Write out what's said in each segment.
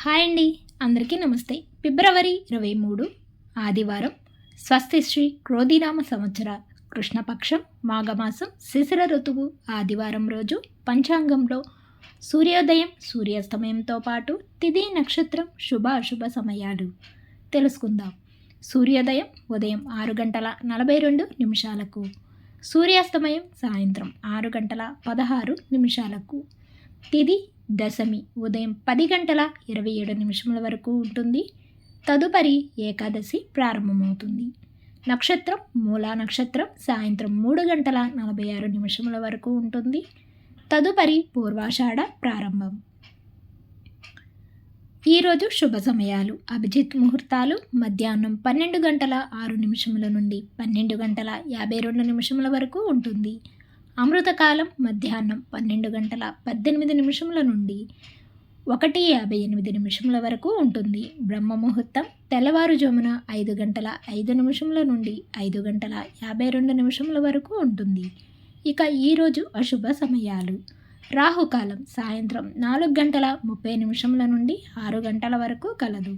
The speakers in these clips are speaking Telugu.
హాయ్ అండి, అందరికీ నమస్తే. ఫిబ్రవరి 23 ఆదివారం, స్వస్తి శ్రీ క్రోధినామ సంవత్సర కృష్ణపక్షం మాఘమాసం శిశిర ఋతువు ఆదివారం రోజు పంచాంగంలో సూర్యోదయం సూర్యాస్తమయంతో పాటు తిథి నక్షత్రం శుభ అశుభ సమయాలు తెలుసుకుందాం. సూర్యోదయం ఉదయం 6:42, సూర్యాస్తమయం సాయంత్రం 6:16. తిథి దశమి ఉదయం 10:27 వరకు ఉంటుంది. తదుపరి ఏకాదశి ప్రారంభమవుతుంది. నక్షత్రం మూలా నక్షత్రం సాయంత్రం 3:46 వరకు ఉంటుంది. తదుపరి పూర్వాషాఢ ప్రారంభం. ఈరోజు శుభ సమయాలు: అభిజిత్ ముహూర్తాలు మధ్యాహ్నం 12:06 నుండి 12:52 వరకు ఉంటుంది. అమృతకాలం మధ్యాహ్నం 12:18 నుండి 1:58 వరకు ఉంటుంది. బ్రహ్మ ముహూర్తం తెల్లవారుజామున 5:05 నుండి 5:52 వరకు ఉంటుంది. ఇక ఈరోజు అశుభ సమయాలు: రాహుకాలం సాయంత్రం 4:30 నుండి 6 గంటల వరకు కలదు.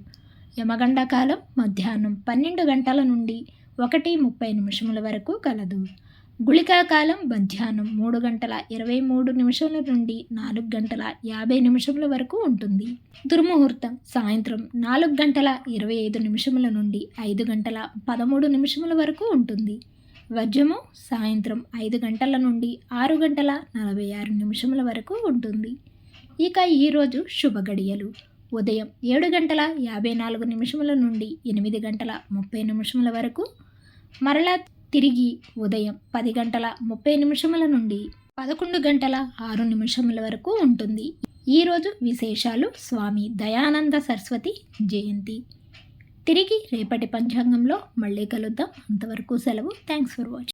యమగండ కాలం మధ్యాహ్నం 12 గంటల నుండి 1:30 వరకు కలదు. గుళికా కాలం మధ్యాహ్నం 3:23 నుండి 4:50 వరకు ఉంటుంది. దుర్ముహూర్తం సాయంత్రం 4:25 నుండి 5:13 వరకు ఉంటుంది. వర్జము సాయంత్రం 5 గంటల నుండి 6:46 వరకు ఉంటుంది. ఇక ఈరోజు శుభ గడియలు: ఉదయం 7:54 నుండి 8:30 వరకు, మరలా తిరిగి ఉదయం 10:30 నుండి 11:06 వరకు ఉంటుంది. ఈరోజు విశేషాలు: స్వామి దయానంద సరస్వతి జయంతి. తిరిగి రేపటి పంచాంగంలో మళ్ళీ కలుద్దాం. అంతవరకు సెలవు. Thanks for watching.